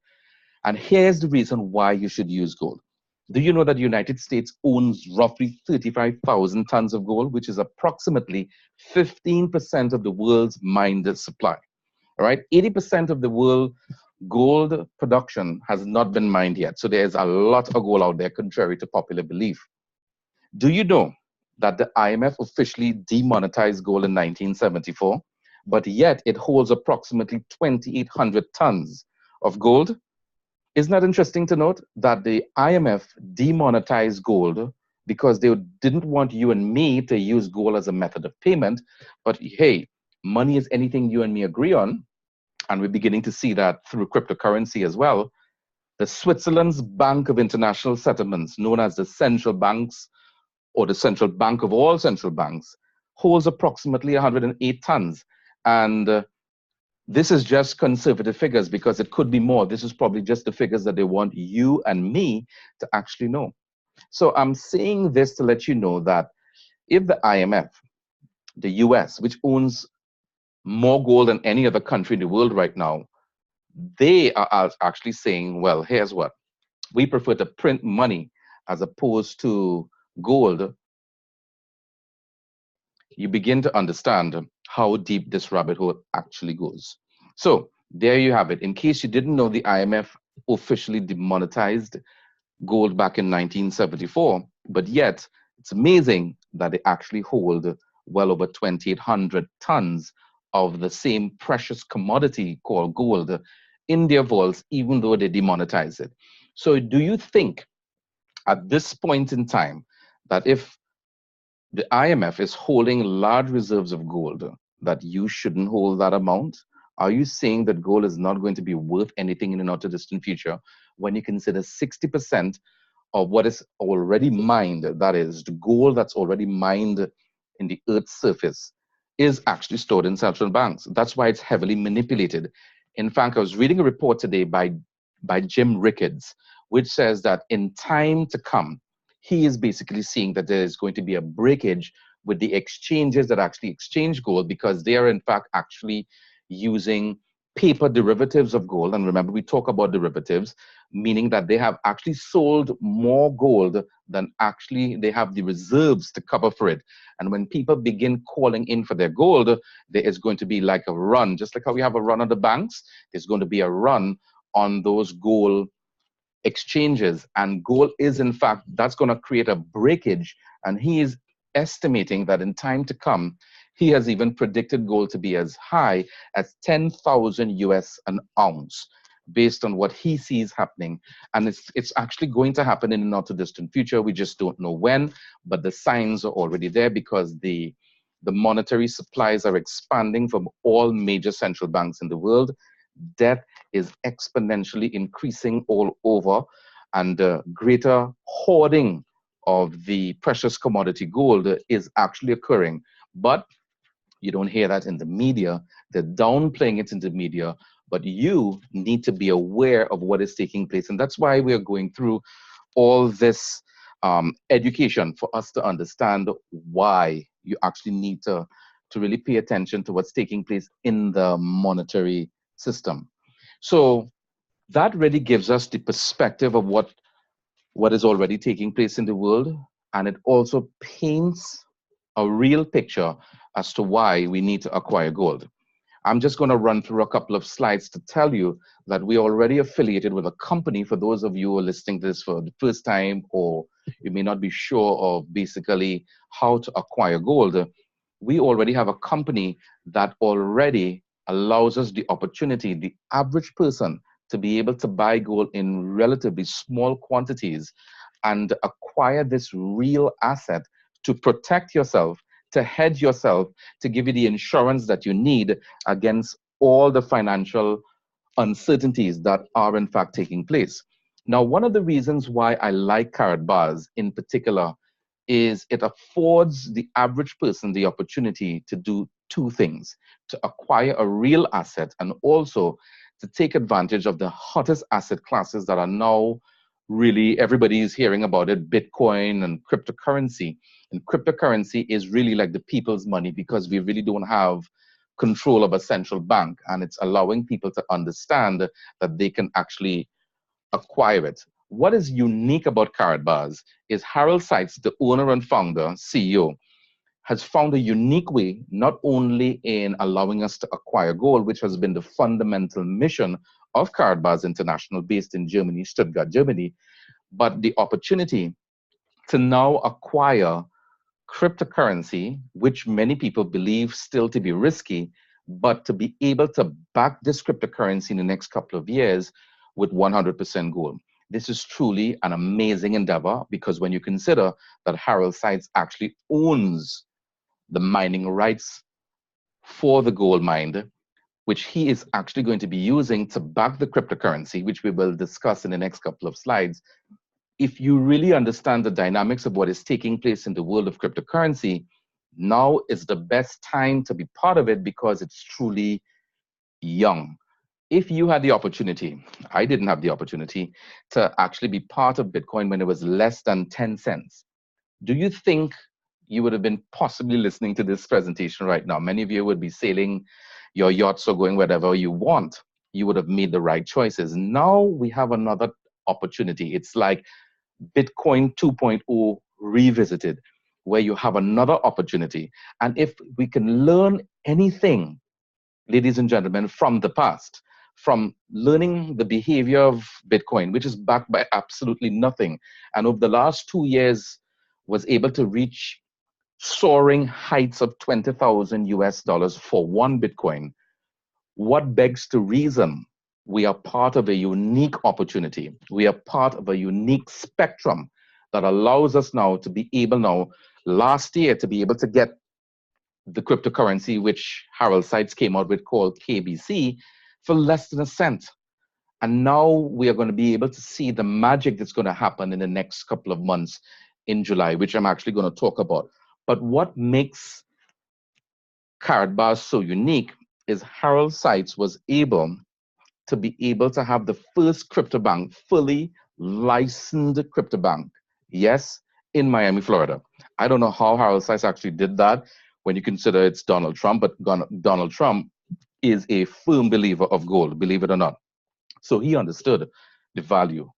Speaker 1: And here's the reason why you should use gold. Do you know that the United States owns roughly 35,000 tons of gold, which is approximately 15% of the world's mined supply? All right, 80% of the world gold production has not been mined yet. So there's a lot of gold out there, contrary to popular belief. Do you know that the IMF officially demonetized gold in 1974, but yet it holds approximately 2,800 tons of gold? Isn't that interesting to note that the IMF demonetized gold because they didn't want you and me to use gold as a method of payment? But hey, money is anything you and me agree on. And we're beginning to see that through cryptocurrency as well. The Switzerland's Bank of International Settlements, known as the central banks or the central bank of all central banks, holds approximately 108 tons. And this is just conservative figures because it could be more. This is probably just the figures that they want you and me to actually know. So I'm saying this to let you know that if the IMF, the US, which owns more gold than any other country in the world right now, they are actually saying, well, here's what. We prefer to print money as opposed to gold. You begin to understand how deep this rabbit hole actually goes. So there you have it. In case you didn't know, the IMF officially demonetized gold back in 1974, but yet it's amazing that they actually hold well over 2,800 tons of the same precious commodity called gold in their vaults, even though they demonetize it. So do you think at this point in time that if the IMF is holding large reserves of gold, that you shouldn't hold that amount? Are you saying that gold is not going to be worth anything in the not too distant future when you consider 60% of what is already mined, that is, the gold that's already mined in the Earth's surface, is actually stored in central banks? That's why it's heavily manipulated. In fact, I was reading a report today by Jim Rickards, which says that in time to come, he is basically seeing that there is going to be a breakage with the exchanges that actually exchange gold because they are in fact actually using paper derivatives of gold. And remember, we talk about derivatives, meaning that they have actually sold more gold than actually they have the reserves to cover for it. And when people begin calling in for their gold, there is going to be like a run, just like how we have a run on the banks, there's going to be a run on those gold exchanges. And gold is, in fact, that's going to create a breakage. And he is estimating that in time to come, he has even predicted gold to be as high as 10,000 US an ounce, based on what he sees happening. And it's actually going to happen in the not too distant future. We just don't know when, but the signs are already there because the monetary supplies are expanding from all major central banks in the world. Debt is exponentially increasing all over, and greater hoarding of the precious commodity gold is actually occurring. But you don't hear that in the media. They're downplaying it in the media, but you need to be aware of what is taking place. And that's why we are going through all this education, for us to understand why you actually need to really pay attention to what's taking place in the monetary system. So that really gives us the perspective of what is already taking place in the world. And it also paints a real picture as to why we need to acquire gold. I'm just going to run through a couple of slides to tell you that we're already affiliated with a company. For those of you who are listening to this for the first time, or you may not be sure of basically how to acquire gold, we already have a company that already allows us the opportunity, the average person, to be able to buy gold in relatively small quantities and acquire this real asset to protect yourself, to hedge yourself, to give you the insurance that you need against all the financial uncertainties that are in fact taking place. Now, one of the reasons why I like Karat bars in particular is it affords the average person the opportunity to do two things: to acquire a real asset and also to take advantage of the hottest asset classes that are now really everybody is hearing about it: Bitcoin and cryptocurrency. And cryptocurrency is really like the people's money because we really don't have control of a central bank, and it's allowing people to understand that they can actually acquire it. What is unique about Karat bars is Harold Sykes, the owner and founder, CEO, has found a unique way not only in allowing us to acquire gold, which has been the fundamental mission of Karat bars International, based in Germany, Stuttgart, Germany, but the opportunity to now acquire cryptocurrency, which many people believe still to be risky, but to be able to back this cryptocurrency in the next couple of years with 100% gold. This is truly an amazing endeavor because when you consider that Harold Sykes actually owns the mining rights for the gold mine, which he is actually going to be using to back the cryptocurrency, which we will discuss in the next couple of slides. If you really understand the dynamics of what is taking place in the world of cryptocurrency, now is the best time to be part of it because it's truly young. If you had the opportunity, I didn't have the opportunity to actually be part of Bitcoin when it was less than 10 cents. Do you think you would have been possibly listening to this presentation right now? Many of you would be sailing your yachts or going wherever you want. You would have made the right choices. Now we have another opportunity. It's like Bitcoin 2.0 revisited, where you have another opportunity. And if we can learn anything, ladies and gentlemen, from the past, from learning the behavior of Bitcoin, which is backed by absolutely nothing, and over the last 2 years was able to reach soaring heights of 20,000 US dollars for one Bitcoin, what begs to reason? We are part of a unique opportunity. We are part of a unique spectrum that allows us now to be able now, last year, to be able to get the cryptocurrency, which Harold Sykes came out with called KBC, for less than a cent. And now we are going to be able to see the magic that's going to happen in the next couple of months in July, which I'm actually going to talk about. But what makes Karat bars so unique is Harold Sykes was able to have the first crypto bank, fully licensed crypto bank. Yes, in Miami, Florida. I don't know how Harold Sykes actually did that when you consider it's Donald Trump, but Donald Trump is a firm believer of gold, believe it or not. So he understood the value.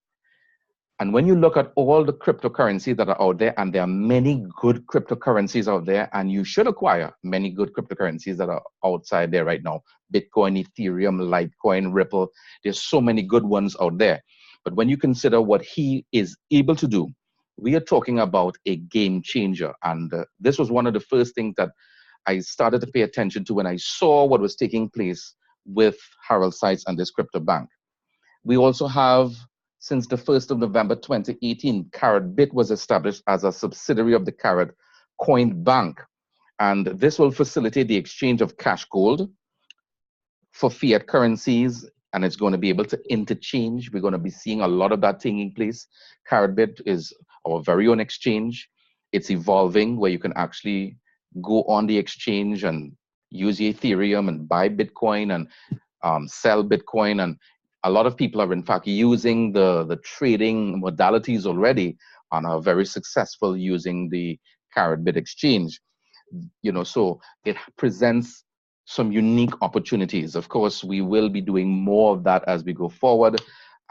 Speaker 1: And when you look at all the cryptocurrencies that are out there, and there are many good cryptocurrencies out there, and you should acquire many good cryptocurrencies that are outside there right now: Bitcoin, Ethereum, Litecoin, Ripple. There's so many good ones out there. But when you consider what he is able to do, we are talking about a game changer. And this was one of the first things that I started to pay attention to when I saw what was taking place with Harold Sykes and this crypto bank. We also have, since the 1st of November 2018, Karat was established as a subsidiary of the Karat Coin Bank. And this will facilitate the exchange of cash gold for fiat currencies, and it's going to be able to interchange. We're going to be seeing a lot of that taking place. Karat is our very own exchange. It's evolving where you can actually go on the exchange and use Ethereum and buy Bitcoin and sell Bitcoin. And a lot of people are in fact using the trading modalities already and are very successful using the Karat exchange. So it presents some unique opportunities. Of course, we will be doing more of that as we go forward.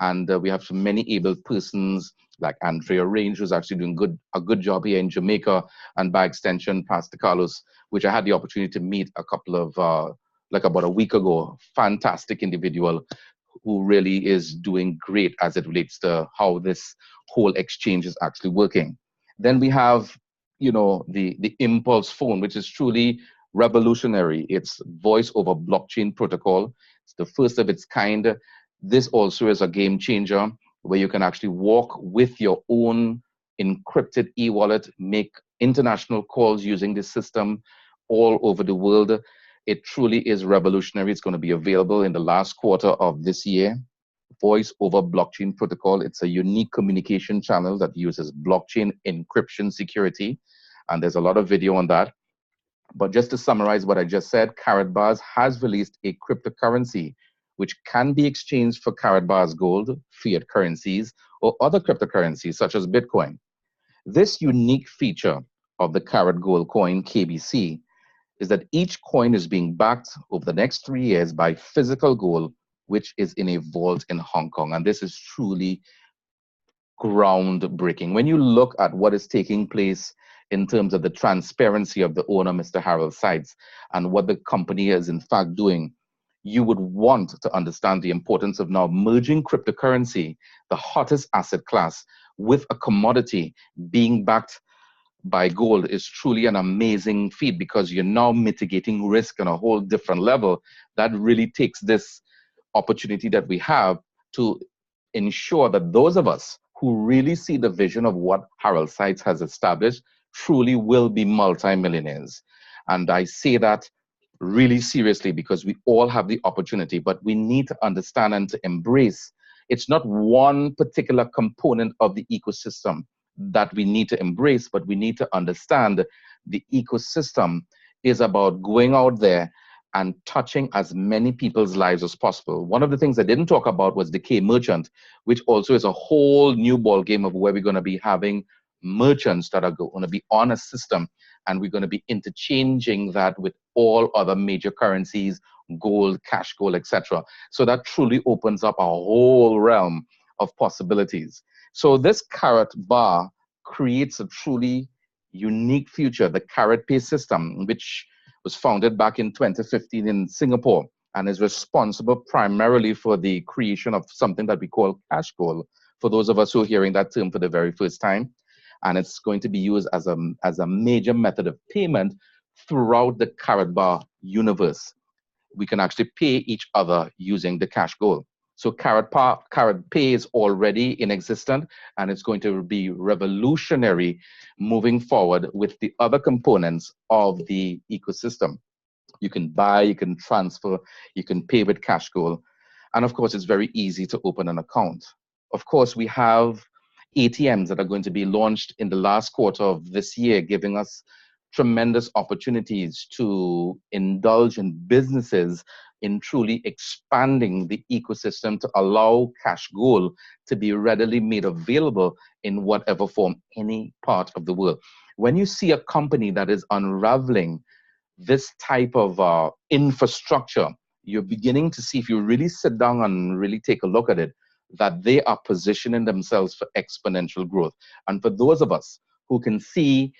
Speaker 1: And we have so many able persons like Andrea Range, who's actually doing a good job here in Jamaica, and by extension, Pastor Carlos, which I had the opportunity to meet a couple of, like about a week ago. Fantastic individual who really is doing great as it relates to how this whole exchange is actually working. Then we have, the Impulse phone, which is truly revolutionary. It's voice over blockchain protocol. It's the first of its kind. This also is a game changer where you can actually walk with your own encrypted e-wallet, make international calls using this system all over the world. It truly is revolutionary. It's going to be available in the last quarter of this year. Voice over blockchain protocol. It's a unique communication channel that uses blockchain encryption security. And there's a lot of video on that. But just to summarize what I just said, Karat Bars has released a cryptocurrency which can be exchanged for Karat Bars gold, fiat currencies, or other cryptocurrencies such as Bitcoin. This unique feature of the Karat Gold coin, KBC, is that each coin is being backed over the next 3 years by physical gold, which is in a vault in Hong Kong. And this is truly groundbreaking. When you look at what is taking place in terms of the transparency of the owner, Mr. Harold Seitz, and what the company is in fact doing, you would want to understand the importance of now merging cryptocurrency, the hottest asset class, with a commodity being backed by gold is truly an amazing feat, because you're now mitigating risk on a whole different level. That really takes this opportunity that we have to ensure that those of us who really see the vision of what Harold Seitz has established truly will be multimillionaires. And I say that really seriously, because we all have the opportunity, but we need to understand and to embrace. It's not one particular component of the ecosystem that we need to embrace, but we need to understand the ecosystem is about going out there and touching as many people's lives as possible. One of the things I didn't talk about was the K merchant, which also is a whole new ball game of where we're going to be having merchants that are going to be on a system, and we're going to be interchanging that with all other major currencies, gold, cash gold, etc. So that truly opens up a whole realm of possibilities. So this Karat bar creates a truly unique future, the Karat Pay system, which was founded back in 2015 in Singapore and is responsible primarily for the creation of something that we call cash gold, for those of us who are hearing that term for the very first time. And it's going to be used as a major method of payment throughout the Karat bar universe. We can actually pay each other using the cash gold. So Karat Pay is already in existence, and it's going to be revolutionary moving forward with the other components of the ecosystem. You can buy, you can transfer, you can pay with cash gold. And of course, it's very easy to open an account. Of course, we have ATMs that are going to be launched in the last quarter of this year, giving us tremendous opportunities to indulge in businesses in truly expanding the ecosystem to allow cash gold to be readily made available in whatever form, any part of the world. When you see a company that is unraveling this type of infrastructure, you're beginning to see, if you really sit down and really take a look at it, that they are positioning themselves for exponential growth. And for those of us who can see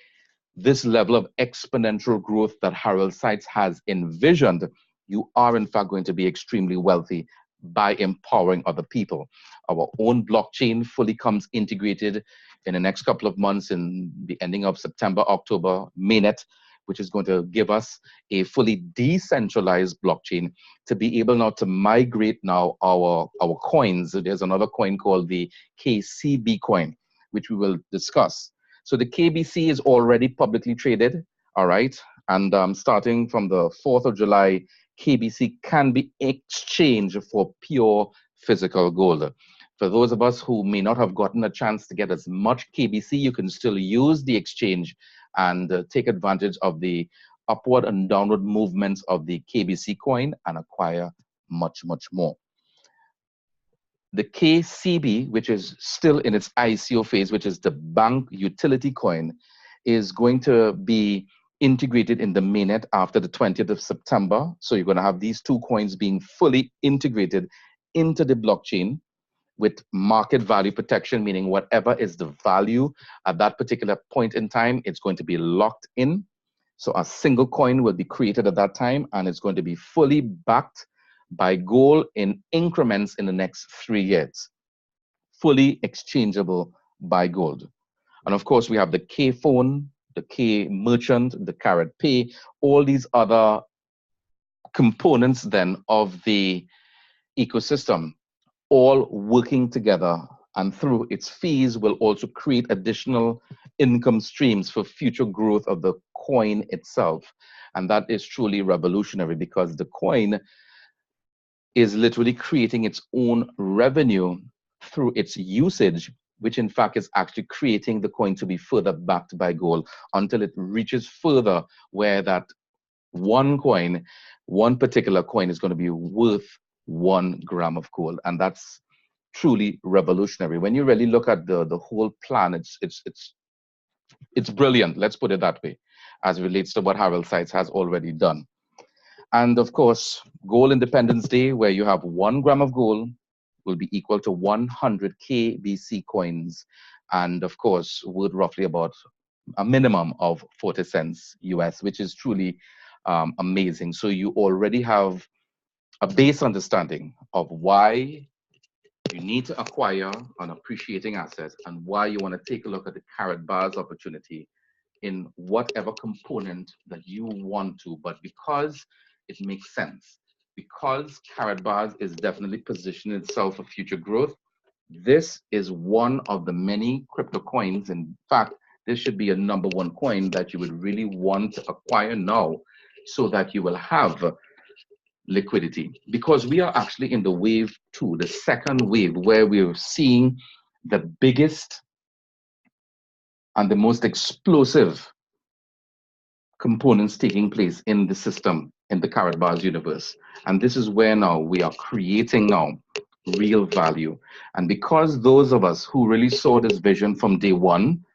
Speaker 1: this level of exponential growth that Harold Seitz has envisioned, you are in fact going to be extremely wealthy by empowering other people. Our own blockchain fully comes integrated in the next couple of months, in the ending of September, October, mainnet, which is going to give us a fully decentralized blockchain to be able now to migrate now our coins. There's another coin called the KCB coin, which we will discuss. So the KBC is already publicly traded, all right? And starting from the 4th of July, KBC can be exchanged for pure physical gold. For those of us who may not have gotten a chance to get as much KBC, you can still use the exchange and take advantage of the upward and downward movements of the KBC coin and acquire much, much more. The KCB, which is still in its ICO phase, which is the bank utility coin, is going to be integrated in the mainnet after the 20th of September. So you're going to have these two coins being fully integrated into the blockchain with market value protection, meaning whatever is the value at that particular point in time, it's going to be locked in. So a single coin will be created at that time, and it's going to be fully backed by gold in increments in the next 3 years, fully exchangeable by gold. And of course, we have the K phone, the K merchant, the Karat Pay, all these other components then of the ecosystem, all working together, and through its fees will also create additional income streams for future growth of the coin itself. And that is truly revolutionary because the coin is literally creating its own revenue through its usage, which in fact is actually creating the coin to be further backed by gold until it reaches further where that one coin, one particular coin is going to be worth 1 gram of gold. And that's truly revolutionary. When you really look at the whole plan, it's brilliant, let's put it that way, as it relates to what Harold Seitz has already done. And of course, Gold Independence Day, where you have 1 gram of gold will be equal to 100 KBC coins. And of course, worth roughly about a minimum of 40 cents US, which is truly amazing. So you already have a base understanding of why you need to acquire an appreciating asset and why you want to take a look at the Karat bars opportunity in whatever component that you want to, but because it makes sense, because Karat bars is definitely positioning itself for future growth, this is one of the many crypto coins. In fact, this should be a #1 coin that you would really want to acquire now so that you will have liquidity, because we are actually in the wave 2, the second wave, where we're seeing the biggest and the most explosive components taking place in the system, in the Karat bars universe. And this is where now we are creating now real value. And because those of us who really saw this vision from day one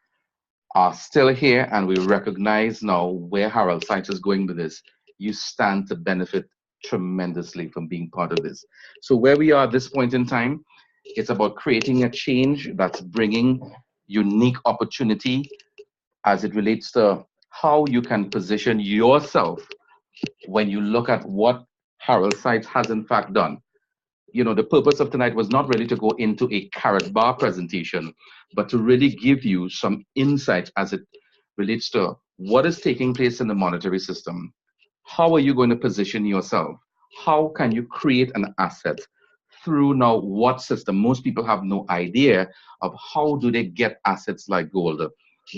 Speaker 1: are still here and we recognize now where Harold Seitz is going with this, you stand to benefit tremendously from being part of this. So where we are at this point in time, it's about creating a change that's bringing unique opportunity as it relates to how you can position yourself when you look at what Harold Seitz has in fact done. You know, the purpose of tonight was not really to go into a Karat bar presentation, but to really give you some insight as it relates to what is taking place in the monetary system. How are you going to position yourself? How can you create an asset through now what system? Most people have no idea of how do they get assets like gold.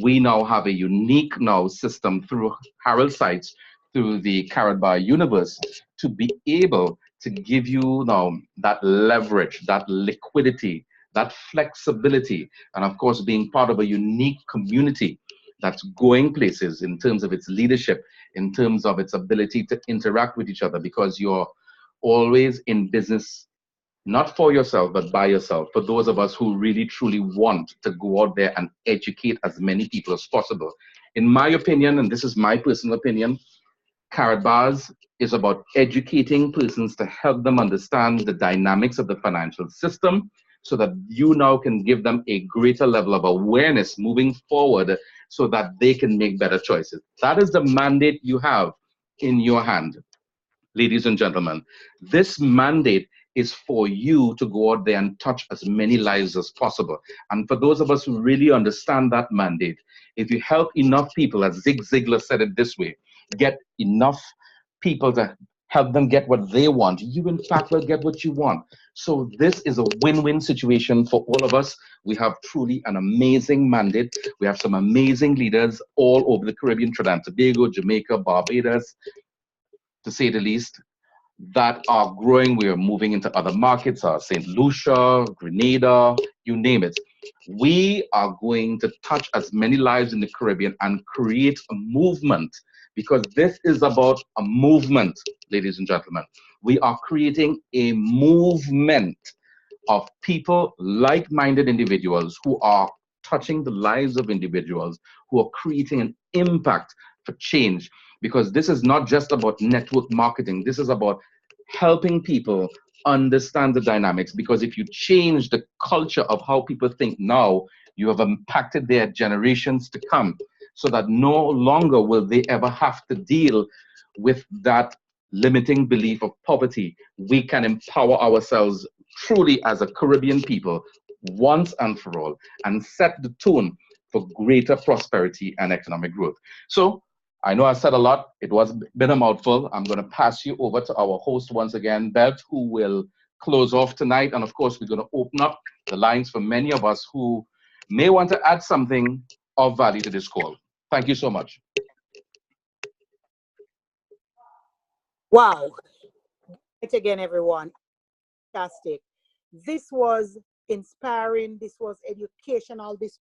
Speaker 1: We now have a unique now system through Harold Seitz, through the Karat bar universe, to be able to give you now that leverage, that liquidity, that flexibility, and of course being part of a unique community that's going places in terms of its leadership, in terms of its ability to interact with each other, because you're always in business not for yourself, but by yourself. For those of us who really truly want to go out there and educate as many people as possible. In my opinion, and this is my personal opinion, Karat bars is about educating persons to help them understand the dynamics of the financial system so that you now can give them a greater level of awareness moving forward so that they can make better choices. That is the mandate you have in your hand, ladies and gentlemen. This mandate is for you to go out there and touch as many lives as possible. And for those of us who really understand that mandate, if you help enough people, as Zig Ziglar said it this way, get enough people to help them get what they want, you in fact will get what you want. So this is a win-win situation for all of us. We have truly an amazing mandate. We have some amazing leaders all over the Caribbean, Trinidad and Tobago, Jamaica, Barbados, to say the least, that are growing. We are moving into other markets, St. Lucia, Grenada, you name it. We are going to touch as many lives in the Caribbean and create a movement, because this is about a movement, ladies and gentlemen. We are creating a movement of people, like-minded individuals who are touching the lives of individuals, who are creating an impact for change. Because this is not just about network marketing. This is about helping people understand the dynamics. Because if you change the culture of how people think now, you have impacted their generations to come, so that no longer will they ever have to deal with that limiting belief of poverty. We can empower ourselves truly as a Caribbean people once and for all, and set the tone for greater prosperity and economic growth. So I know I said a lot. It was been a mouthful. I'm going to pass you over to our host once again, Bev, who will close off tonight. And of course, we're going to open up the lines for many of us who may want to add something of value to this call. Thank you so much.
Speaker 2: Wow. Right again, everyone. Fantastic. This was inspiring. This was educational. This